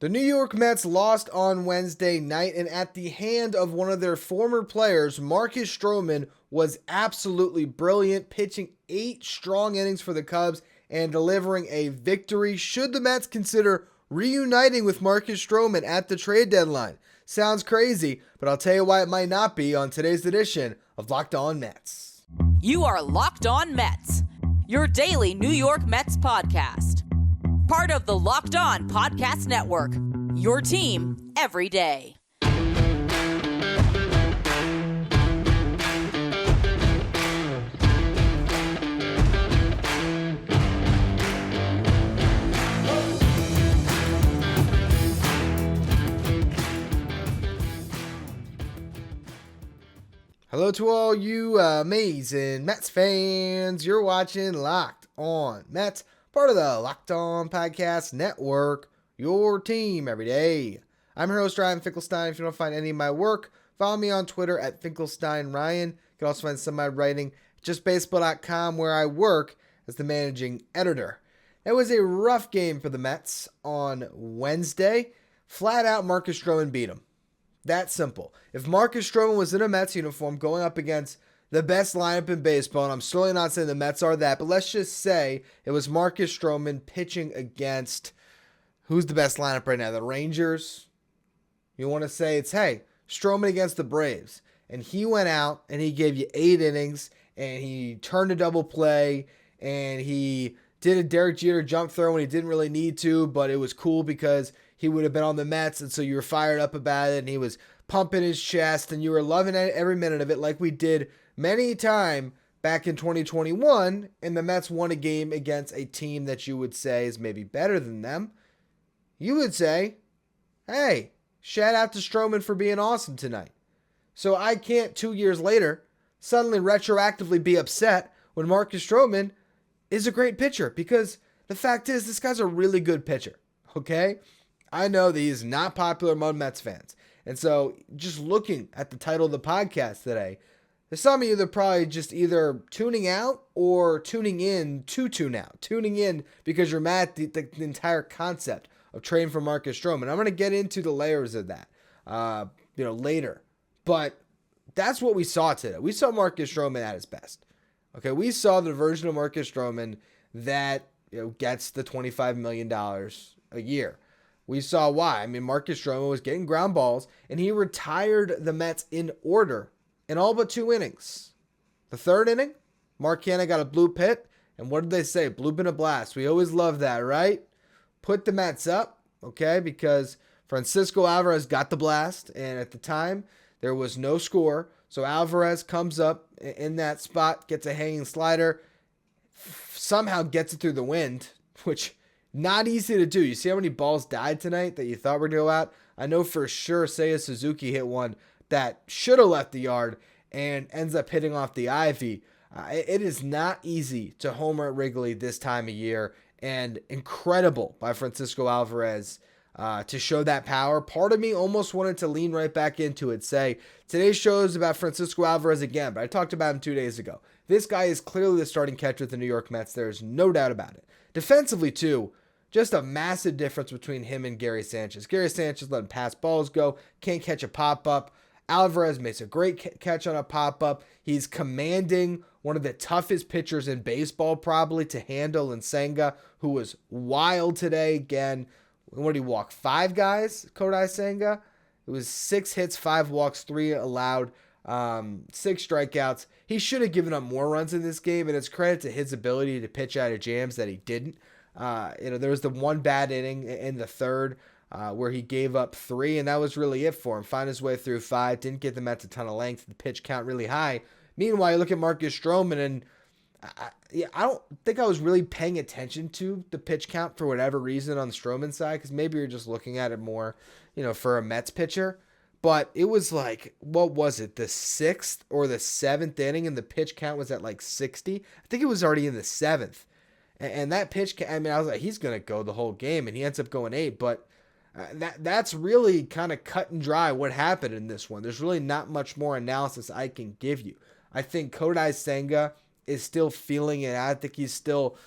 The New York Mets lost on Wednesday night, and at the hand of one of their former players, Marcus Stroman was absolutely brilliant, pitching 8 strong innings for the Cubs and delivering a victory. Should the Mets consider reuniting with Marcus Stroman at the trade deadline? Sounds crazy, but I'll tell you why it might not be on today's edition of Locked On Mets. You are Locked On Mets, your daily New York Mets podcast. Part of the Locked On Podcast Network, your team every day. Hello to all you amazing Mets fans. You're watching Locked On Mets, part of the Locked On Podcast Network, your team every day. I'm your host, Ryan Finkelstein. If you don't find any of my work, follow me on Twitter at FinkelsteinRyan. You can also find some of my writing at justbaseball.com, where I work as the managing editor. It was a rough game for the Mets on Wednesday. Flat out, Marcus Stroman beat him. That simple. If Marcus Stroman was in a Mets uniform going up against the best lineup in baseball, and I'm certainly not saying the Mets are that, but let's just say it was Marcus Stroman pitching against, who's the best lineup right now? The Rangers? You want to say it's, hey, Stroman against the Braves. And he went out and he gave you 8 innings and he turned a double play and he did a Derek Jeter jump throw when he didn't really need to, but it was cool because he would have been on the Mets, and so you were fired up about it, and he was pumping his chest, and you were loving every minute of it like we did many times back in 2021, and the Mets won a game against a team that you would say is maybe better than them. You would say, hey, shout out to Stroman for being awesome tonight. So I can't 2 years later suddenly retroactively be upset when Marcus Stroman is a great pitcher, because the fact is this guy's a really good pitcher, okay? I know that he's not popular among Mets fans. And so just looking at the title of the podcast today, there's some of you that are probably just either tuning out or tuning in to tune out. Tuning in because you're mad at the entire concept of trading for Marcus Stroman. I'm going to get into the layers of that later. But that's what we saw today. We saw Marcus Stroman at his best. Okay, we saw the version of Marcus Stroman that gets the $25 million a year. We saw why. I mean, Marcus Stroman was getting ground balls, and he retired the Mets in order in all but 2 innings. The 3rd inning, Mark Canha got a blue pit, and what did they say? Bloop and a blast. We always love that, right? Put the Mets up, okay, because Francisco Alvarez got the blast, and at the time, there was no score. So Alvarez comes up in that spot, gets a hanging slider, somehow gets it through the wind, which not easy to do. You see how many balls died tonight that you thought were going to go out? I know for sure Seiya Suzuki hit one that should have left the yard and ends up hitting off the ivy. It is not easy to homer at Wrigley this time of year, and incredible by Francisco Alvarez to show that power. Part of me almost wanted to lean right back into it, say, today's show is about Francisco Alvarez again, but I talked about him 2 days ago. This guy is clearly the starting catcher with the New York Mets. There's no doubt about it. Defensively, too, just a massive difference between him and Gary Sanchez. Gary Sanchez letting pass balls go, can't catch a pop-up. Alvarez makes a great catch on a pop-up. He's commanding one of the toughest pitchers in baseball probably to handle in Senga, who was wild today. Again, what did he walk? 5 guys, Kodai Senga? It was 6 hits, 5 walks, 3 allowed, 6 strikeouts. He should have given up more runs in this game, and it's credit to his ability to pitch out of jams that he didn't. There was the one bad inning in the 3rd where he gave up 3, and that was really it for him. Found his way through 5, didn't get the Mets a ton of length, the pitch count really high. Meanwhile, you look at Marcus Stroman, and I don't think I was really paying attention to the pitch count for whatever reason on the Stroman side, because maybe you're just looking at it more, for a Mets pitcher. But it was like, what was it, the 6th or the 7th inning, and the pitch count was at like 60? I think it was already in the 7th. And that pitch, I was like, he's going to go the whole game, and he ends up going 8. But that's really kind of cut and dry what happened in this one. There's really not much more analysis I can give you. I think Kodai Senga is still feeling it. I think he's still,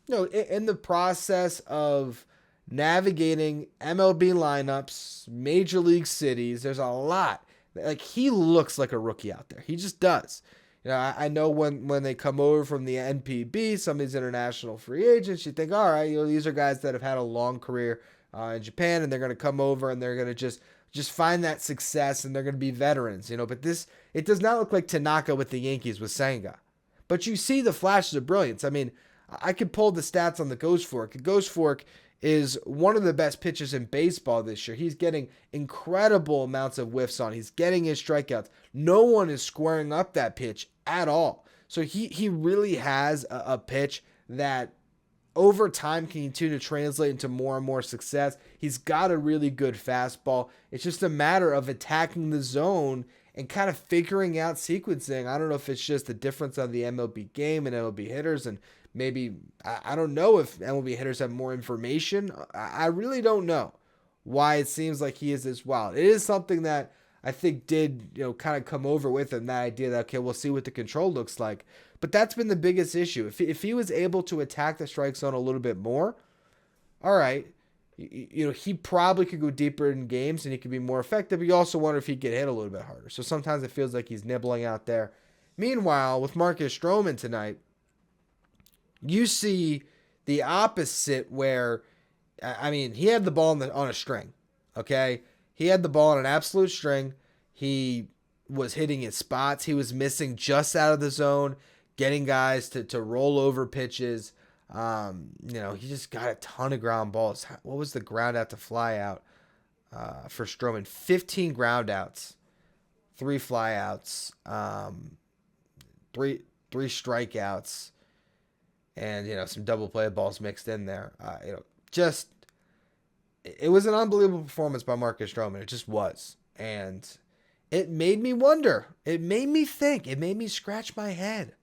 in the process of navigating MLB lineups, major league cities. There's a lot. Like, he looks like a rookie out there. He just does. I know when they come over from the NPB, some of these international free agents, you think, all right, these are guys that have had a long career in Japan, and they're going to come over and they're going to just find that success, and they're going to be veterans, But it does not look like Tanaka with the Yankees with Senga. But you see the flashes of brilliance. I mean, I could pull the stats on the Ghost Fork. The Ghost Fork is one of the best pitchers in baseball this year. He's getting incredible amounts of whiffs on. He's getting his strikeouts. No one is squaring up that pitch at all. So he really has a pitch that over time can continue to translate into more and more success. He's got a really good fastball. It's just a matter of attacking the zone and kind of figuring out sequencing. I don't know if it's just the difference of the MLB game and MLB hitters, and maybe, I don't know if MLB hitters have more information. I really don't know why it seems like he is this wild. It is something that I think did, kind of come over with him, that idea that, okay, we'll see what the control looks like. But that's been the biggest issue. If he was able to attack the strike zone a little bit more, all right, he probably could go deeper in games and he could be more effective. But you also wonder if he'd get hit a little bit harder. So sometimes it feels like he's nibbling out there. Meanwhile, with Marcus Stroman tonight, you see the opposite where, he had the ball on a string, okay? He had the ball on an absolute string. He was hitting his spots. He was missing just out of the zone, getting guys to roll over pitches. He just got a ton of ground balls. What was the ground out to fly out for Stroman? 15 ground outs, 3 fly outs, 3 strikeouts, and, some double play balls mixed in there. It was an unbelievable performance by Marcus Stroman. It just was. And it made me wonder. It made me think. It made me scratch my head.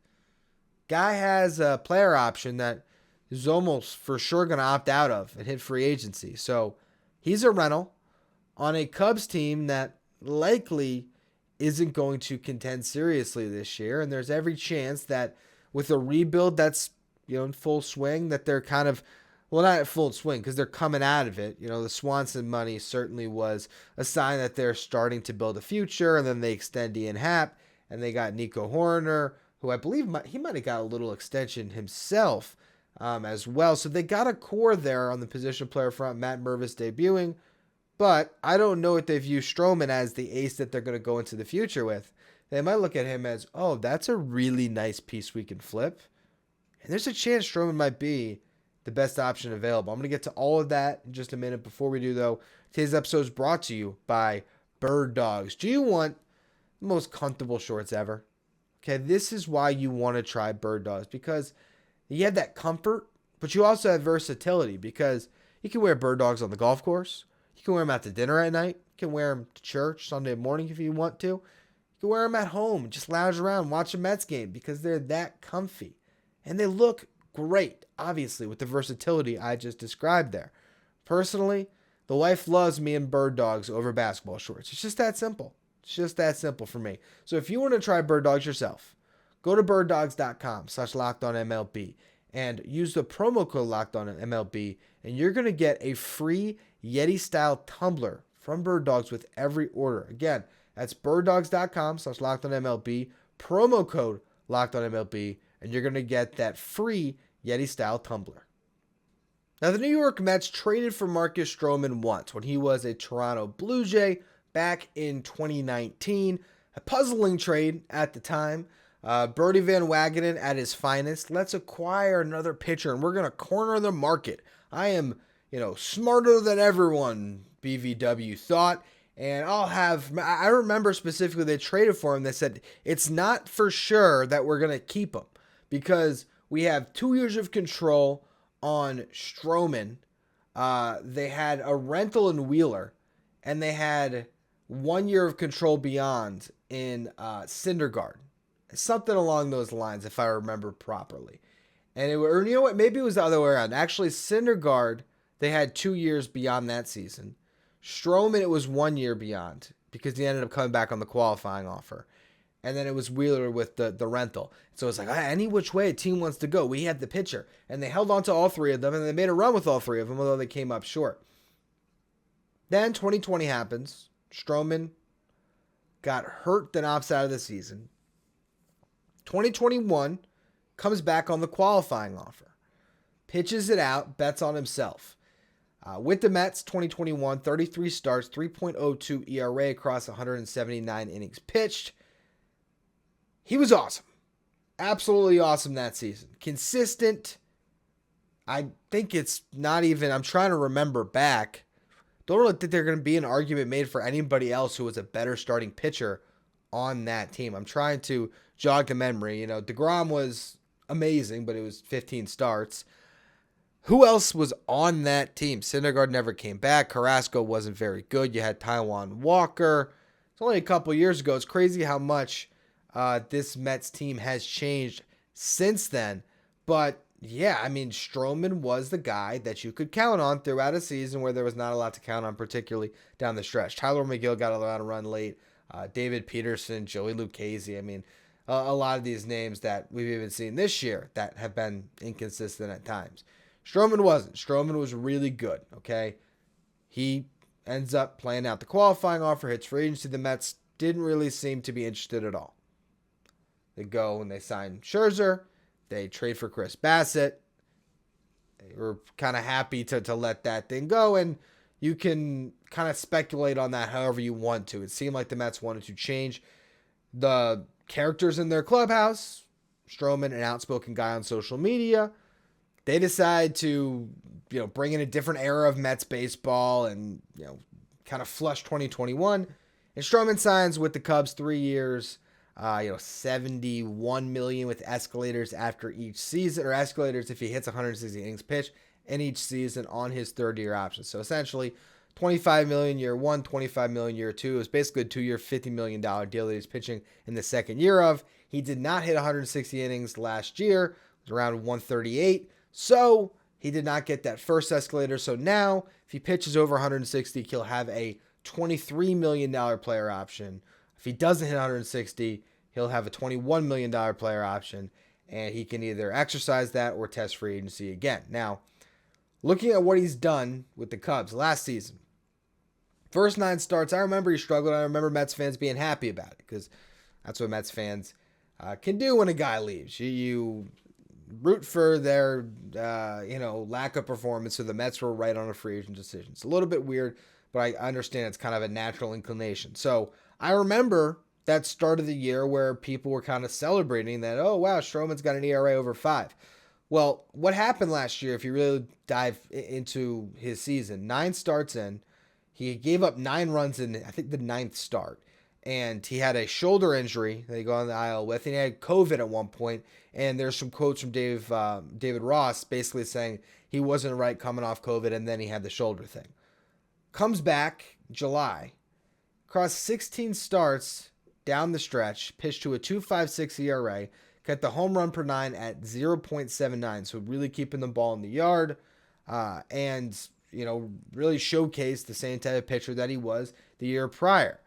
Guy has a player option that is almost for sure going to opt out of and hit free agency. So he's a rental on a Cubs team that likely isn't going to contend seriously this year. And there's every chance that with a rebuild that's, in full swing, that they're kind of, well, not at full swing because they're coming out of it. The Swanson money certainly was a sign that they're starting to build a future. And then they extend Ian Happ, and they got Nico Horner, who I believe he might have got a little extension himself as well. So they got a core there on the position player front. Matt Mervis debuting. But I don't know if they view Stroman as the ace that they're going to go into the future with. They might look at him as, oh, that's a really nice piece we can flip. And there's a chance Stroman might be the best option available. I'm going to get to all of that in just a minute. Before we do, though, today's episode is brought to you by Birddogs. Do you want the most comfortable shorts ever? Okay, this is why you want to try Birddogs, because you have that comfort, but you also have versatility, because you can wear Birddogs on the golf course. You can wear them out to dinner at night. You can wear them to church Sunday morning if you want to. You can wear them at home, just lounge around, watch a Mets game, because they're that comfy. And they look great, obviously, with the versatility I just described there. Personally, the wife loves me in Birddogs over basketball shorts. It's just that simple. It's just that simple for me. So if you want to try Birddogs yourself, go to birddogs.com/LockedOnMLB and use the promo code LockedOnMLB, and you're going to get a free Yeti-style tumbler from Birddogs with every order. Again, that's birddogs.com/LockedOnMLB, promo code LockedOnMLB, and you're going to get that free Yeti-style tumbler. Now, the New York Mets traded for Marcus Stroman once when he was a Toronto Blue Jay back in 2019. A puzzling trade at the time. Birdie Van Wagenen at his finest. Let's acquire another pitcher, and we're going to corner the market. I am, smarter than everyone, BVW thought. And I remember specifically they traded for him. They said, it's not for sure that we're going to keep him, because we have 2 years of control on Stroman. They had a rental in Wheeler, and they had 1 year of control beyond in Syndergaard. Something along those lines, if I remember properly. And maybe it was the other way around. Actually, Syndergaard, they had 2 years beyond that season. Stroman, it was 1 year beyond, because he ended up coming back on the qualifying offer. And then it was Wheeler with the rental. So it's like, any which way a team wants to go, we had the pitcher. And they held on to all three of them, and they made a run with all three of them, although they came up short. Then 2020 happens. Stroman got hurt, then opts out of the season. 2021 comes back on the qualifying offer. Pitches it out, bets on himself. With the Mets, 2021, 33 starts, 3.02 ERA across 179 innings pitched. He was awesome. Absolutely awesome that season. Consistent. I think it's not even, I'm trying to remember back. Don't really think there's going to be an argument made for anybody else who was a better starting pitcher on that team. I'm trying to jog the memory. DeGrom was amazing, but it was 15 starts. Who else was on that team? Syndergaard never came back. Carrasco wasn't very good. You had Taijuan Walker. It's only a couple years ago. It's crazy how much this Mets team has changed since then. But yeah, Stroman was the guy that you could count on throughout a season where there was not a lot to count on, particularly down the stretch. Tyler McGill got a lot of run late. David Peterson, Joey Lucchesi. A lot of these names that we've even seen this year that have been inconsistent at times. Stroman wasn't. Stroman was really good, okay? He ends up playing out the qualifying offer, hits free agency. The Mets didn't really seem to be interested at all. They go and they sign Scherzer. They trade for Chris Bassett. They were kind of happy to let that thing go, and you can kind of speculate on that however you want to. It seemed like the Mets wanted to change the characters in their clubhouse. Stroman, an outspoken guy on social media. They decide to, bring in a different era of Mets baseball and, kind of flush 2021. And Stroman signs with the Cubs 3 years, $71 million with escalators after each season, or escalators if he hits 160 innings pitched in each season on his third-year option. So essentially, $25 million year one, $25 million year two. It was basically a 2-year, $50 million deal that he's pitching in the second year of. He did not hit 160 innings last year. It was around 138. So he did not get that first escalator. So now, if he pitches over 160, he'll have a $23 million player option. If he doesn't hit 160, he'll have a $21 million player option, and he can either exercise that or test free agency again. Now, looking at what he's done with the Cubs last season, first 9 starts, I remember he struggled. I remember Mets fans being happy about it because that's what Mets fans can do when a guy leaves. You root for their, lack of performance. So the Mets were right on a free agent decision. It's a little bit weird, but I understand it's kind of a natural inclination. So I remember that start of the year where people were kind of celebrating that, oh, wow, Stroman's got an ERA over 5. Well, what happened last year, if you really dive into his season, 9 starts in, he gave up 9 runs in, I think, the 9th start. And he had a shoulder injury that he got on the IL with, and he had COVID at one point. And there's some quotes from David Ross basically saying he wasn't right coming off COVID, and then he had the shoulder thing. Comes back July, across 16 starts down the stretch, pitched to a 2.56 ERA, got the home run per 9 at 0.79, so really keeping the ball in the yard, and really showcased the same type of pitcher that he was the year prior.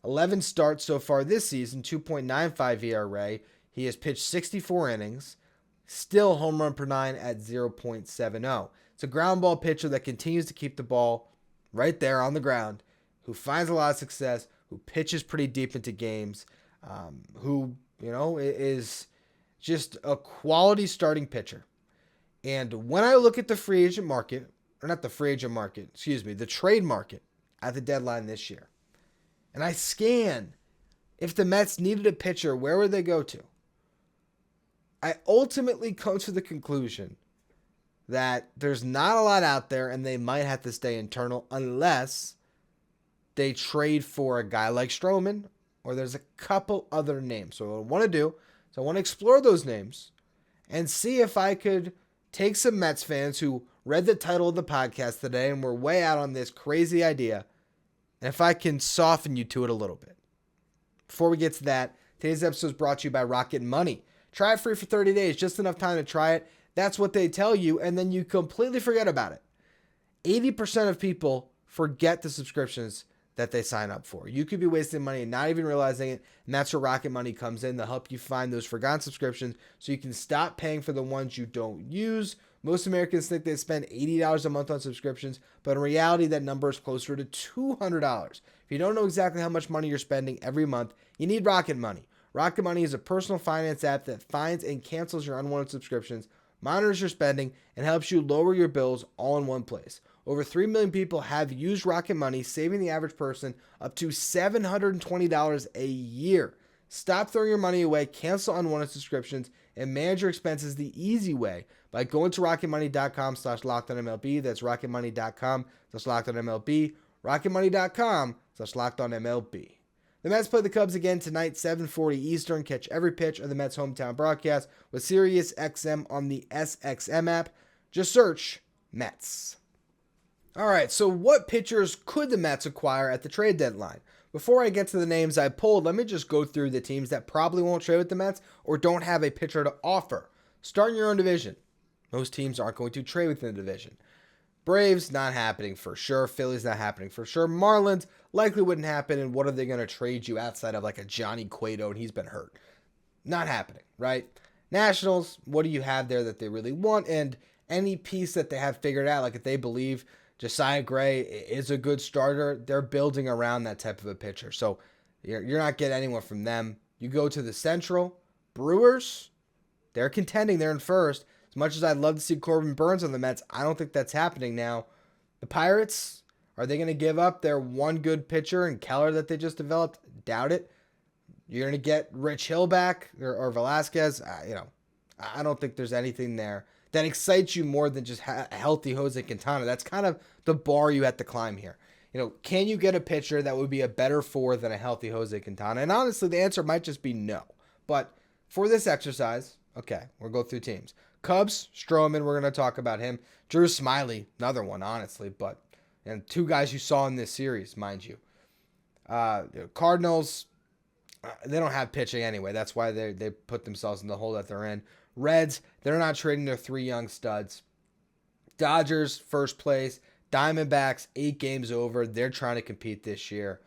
11 starts so far this season, 2.95 ERA. He has pitched 64 innings, still home run per 9 at 0.70. It's a ground ball pitcher that continues to keep the ball right there on the ground, who finds a lot of success, who pitches pretty deep into games, who, is just a quality starting pitcher. And when I look at the free agent market, or not the free agent market, the trade market at the deadline this year, and I scan if the Mets needed a pitcher, where would they go to? I ultimately come to the conclusion that there's not a lot out there and they might have to stay internal unless they trade for a guy like Stroman or there's a couple other names. So what I want to do is I want to explore those names and see if I could take some Mets fans who read the title of the podcast today and were way out on this crazy idea, and if I can soften you to it a little bit. Before we get to that, today's episode is brought to you by RocketMoney. Try it free for 30 days, just enough time to try it. That's what they tell you, and then you completely forget about it. 80% of people forget the subscriptions that they sign up for. You could be wasting money and not even realizing it, and that's where Rocket Money comes in to help you find those forgotten subscriptions so you can stop paying for the ones you don't use. Most Americans think they spend $80 a month on subscriptions, but in reality, that number is closer to $200. If you don't know exactly how much money you're spending every month, you need Rocket Money. Rocket Money is a personal finance app that finds and cancels your unwanted subscriptions, monitors your spending, and helps you lower your bills all in one place. Over 3 million people have used Rocket Money, saving the average person up to $720 a year. Stop throwing your money away, cancel unwanted subscriptions, and manage your expenses the easy way by going to rocketmoney.com/lockedonmlb. That's rocketmoney.com/lockedonmlb. rocketmoney.com/lockedonmlb. The Mets play the Cubs again tonight, 7:40 Eastern. Catch every pitch of the Mets' hometown broadcast with Sirius XM on the SXM app. Just search Mets. All right, so what pitchers could the Mets acquire at the trade deadline? Before I get to the names I pulled, let me just go through the teams that probably won't trade with the Mets or don't have a pitcher to offer. Start in your own division. Most teams aren't going to trade within the division. Braves, not happening for sure. Phillies, not happening for sure. Marlins, likely wouldn't happen. And what are they going to trade you outside of like a Johnny Cueto and he's been hurt? Not happening, right? Nationals, what do you have there that they really want? And any piece that they have figured out, like if they believe Josiah Gray is a good starter, they're building around that type of a pitcher. So you're not getting anyone from them. You go to the Central, Brewers, they're contending. They're in first. As much as I'd love to see Corbin Burnes on the Mets, I don't think that's happening now. The Pirates, are they going to give up their one good pitcher and Keller that they just developed? Doubt it. You're going to get Rich Hill back or Velasquez. I don't think there's anything there that excites you more than just a healthy Jose Quintana. That's kind of the bar you have to climb here. Can you get a pitcher that would be a better four than a healthy Jose Quintana? And honestly, the answer might just be no. But for this exercise, okay, we'll go through teams. Cubs, Stroman, we're going to talk about him. Drew Smiley, another one, honestly. And two guys you saw in this series, mind you. Cardinals, they don't have pitching anyway. That's why they put themselves in the hole that they're in. Reds, they're not trading their three young studs. Dodgers, first place. Diamondbacks, 8 games over. They're trying to compete this year.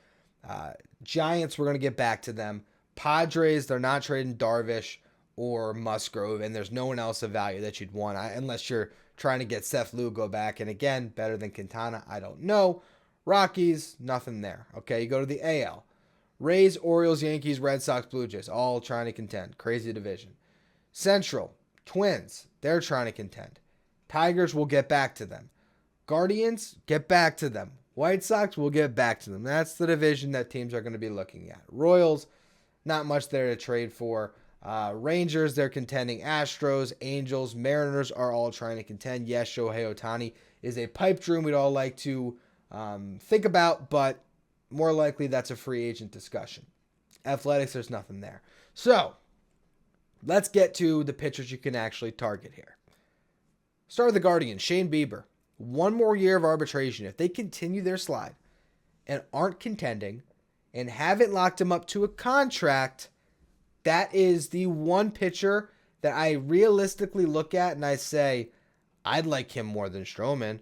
Giants, we're going to get back to them. Padres, they're not trading Darvish or Musgrove, and there's no one else of value that you'd want, unless you're trying to get Seth Lugo back. And again, better than Quintana, I don't know. Rockies, nothing there. Okay, you go to the AL. Rays, Orioles, Yankees, Red Sox, Blue Jays, all trying to contend. Crazy division. Central, Twins, they're trying to contend. Tigers, will get back to them. Guardians, get back to them. White Sox, will get back to them. That's the division that teams are going to be looking at. Royals, not much there to trade for. Rangers, they're contending. Astros, Angels, Mariners are all trying to contend. Yes, Shohei Ohtani is a pipe dream we'd all like to think about, but more likely that's a free agent discussion. Athletics, there's nothing there. So, let's get to the pitchers you can actually target here. Start with the Guardians, Shane Bieber. One more year of arbitration. If they continue their slide and aren't contending and haven't locked him up to a contract, that is the one pitcher that I realistically look at and I say, I'd like him more than Stroman.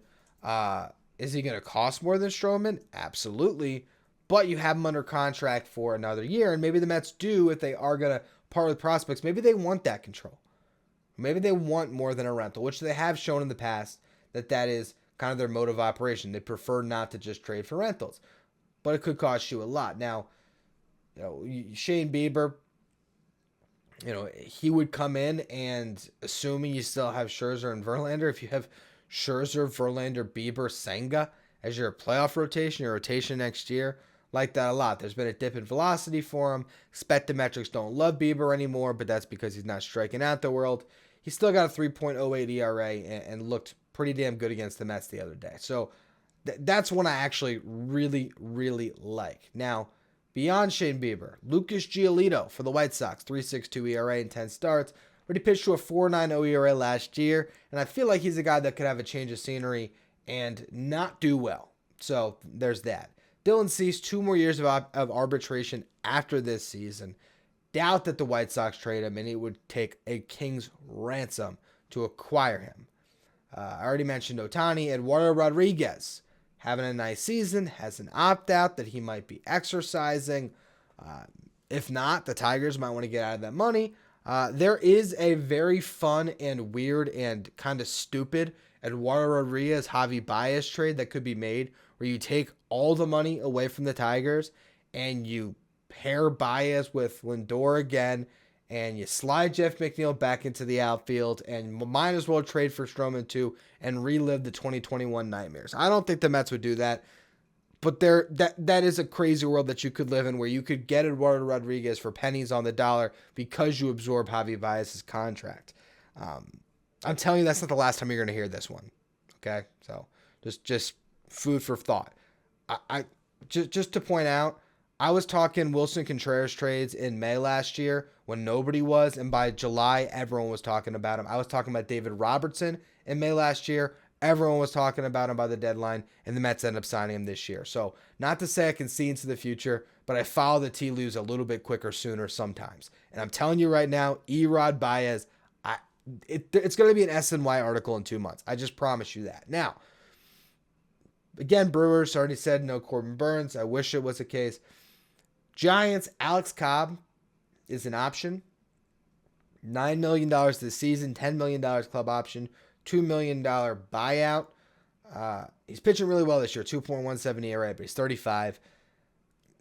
Is he going to cost more than Stroman? Absolutely. But you have him under contract for another year, and maybe the Mets do, if they are going to part with prospects, maybe they want that control. Maybe they want more than a rental, which they have shown in the past that is kind of their mode of operation. They prefer not to just trade for rentals, but it could cost you a lot. Now, Shane Bieber, he would come in, and assuming you still have Scherzer and Verlander, if you have Scherzer, Verlander, Bieber, Senga as your playoff rotation, your rotation next year, like that a lot. There's been a dip in velocity for him. Expected metrics don't love Bieber anymore, but that's because he's not striking out the world. He's still got a 3.08 ERA and looked pretty damn good against the Mets the other day. So that's one I actually really, really like. Now, beyond Shane Bieber, Lucas Giolito for the White Sox, 3.62 ERA in 10 starts. Already pitched to a 4.90 ERA last year, and I feel like he's a guy that could have a change of scenery and not do well. So there's that. Dylan Cease, 2 more years of arbitration after this season. Doubt that the White Sox trade him, and it would take a king's ransom to acquire him. I already mentioned Ohtani. Eduardo Rodriguez having a nice season, has an opt-out that he might be exercising. If not, the Tigers might want to get out of that money. There is a very fun and weird and kind of stupid Eduardo Rodriguez Javi Baez trade that could be made, where you take all the money away from the Tigers and you pair Baez with Lindor again, and you slide Jeff McNeil back into the outfield, and might as well trade for Stroman too and relive the 2021 nightmares. I don't think the Mets would do that, but that is a crazy world that you could live in, where you could get Eduardo Rodriguez for pennies on the dollar because you absorb Javi Baez's contract. I'm telling you, that's not the last time you're going to hear this one. Okay, so just food for thought. I just to point out, I was talking Wilson Contreras trades in May last year when nobody was, and by July, everyone was talking about him. I was talking about David Robertson in May last year. Everyone was talking about him by the deadline, and the Mets ended up signing him this year. So, not to say I can see into the future, but I follow the tea leaves a little bit quicker sooner sometimes. And I'm telling you right now, Erod Baez, it's going to be an SNY article in 2 months. I just promise you that. Now, again, Brewers already said no Corbin Burns. I wish it was the case. Giants, Alex Cobb is an option. $9 million this season, $10 million club option, $2 million buyout. He's pitching really well this year, 2.17 ERA, but he's 35.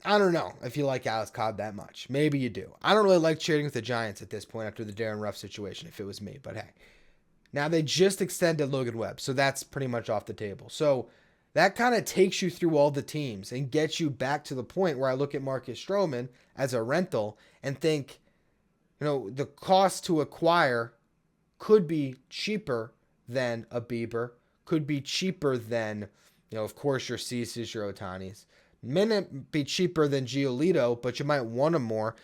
I don't know if you like Alex Cobb that much. Maybe you do. I don't really like trading with the Giants at this point after the Darren Ruff situation, if it was me, but hey. Now they just extended Logan Webb, so that's pretty much off the table. So that kind of takes you through all the teams and gets you back to the point where I look at Marcus Stroman as a rental and think, the cost to acquire could be cheaper than a Bieber, could be cheaper than, of course, your Ceases, your Otanis. May not be cheaper than Giolito, but you might want him more.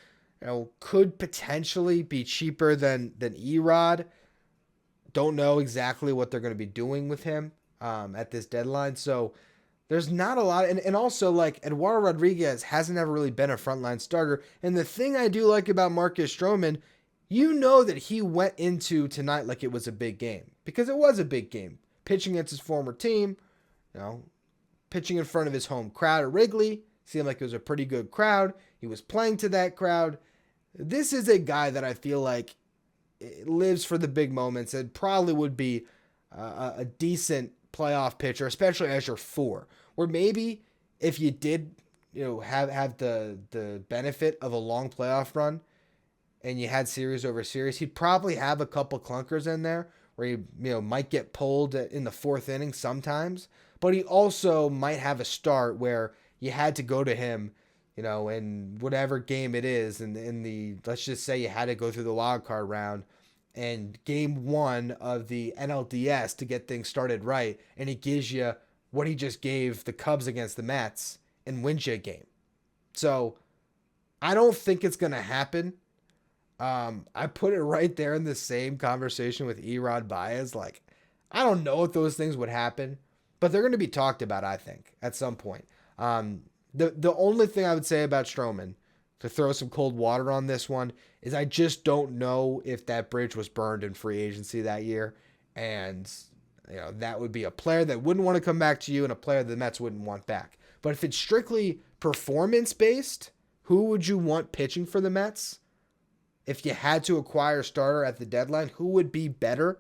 Could potentially be cheaper than Erod. Don't know exactly what they're going to be doing with him at this deadline. So there's not a lot. And also, like, Eduardo Rodriguez hasn't ever really been a frontline starter. And the thing I do like about Marcus Stroman, that he went into tonight like it was a big game. Because it was a big game. Pitching against his former team, pitching in front of his home crowd at Wrigley. Seemed like it was a pretty good crowd. He was playing to that crowd. This is a guy that I feel like lives for the big moments and probably would be a decent playoff pitcher, especially as your 4. Where maybe if you did, have the benefit of a long playoff run and you had series over series, he'd probably have a couple clunkers in there where he might get pulled in the 4th inning sometimes, but he also might have a start where you had to go to him, in whatever game it is, in let's just say you had to go through the wild card round and game 1 of the NLDS to get things started right, and he gives you what he just gave the Cubs against the Mets and wins you a game. So I don't think it's going to happen. I put it right there in the same conversation with Erod Baez. Like, I don't know if those things would happen, but they're going to be talked about, I think, at some point. The only thing I would say about Stroman, to throw some cold water on this one, is I just don't know if that bridge was burned in free agency that year. And, that would be a player that wouldn't want to come back to you and a player the Mets wouldn't want back. But if it's strictly performance-based, who would you want pitching for the Mets? If you had to acquire a starter at the deadline, who would be better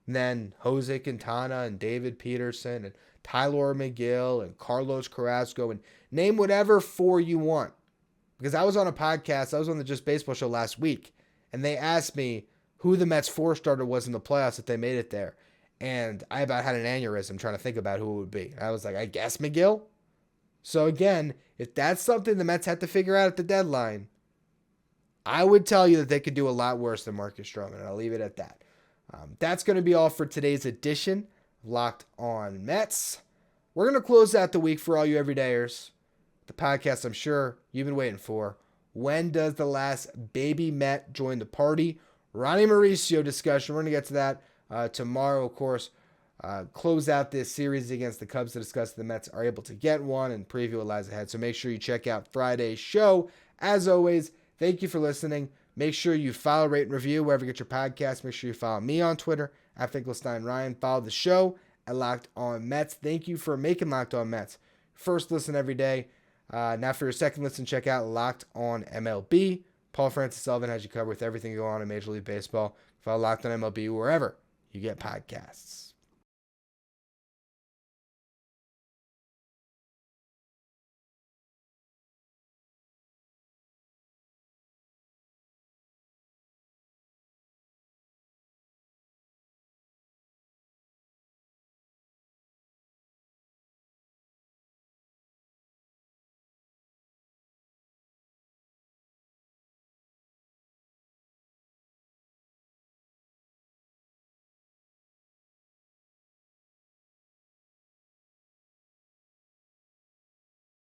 than Jose Quintana and David Peterson and Tyler McGill and Carlos Carrasco, and name whatever 4 you want? Because I was on a podcast, I was on the Just Baseball show last week, and they asked me who the Mets 4 starter was in the playoffs if they made it there. And I about had an aneurysm trying to think about who it would be. I was like, I guess McGill? So again, if that's something the Mets had to figure out at the deadline, I would tell you that they could do a lot worse than Marcus Stroman, and I'll leave it at that. That's going to be all for today's edition of Locked On Mets. We're going to close out the week for all you everydayers. The podcast I'm sure you've been waiting for. When does the last baby Met join the party? Ronnie Mauricio discussion. We're going to get to that tomorrow, of course. Close out this series against the Cubs to discuss if the Mets are able to get one and preview what lies ahead. So make sure you check out Friday's show. As always, thank you for listening. Make sure you follow, rate, and review wherever you get your podcasts. Make sure you follow me on Twitter, @FinkelsteinRyan. Follow the show, at Locked On Mets. Thank you for making Locked On Mets first listen every day. Now for your second listen, check out Locked On MLB. Paul Francis Sullivan has you covered with everything going on in Major League Baseball. Follow Locked On MLB wherever you get podcasts.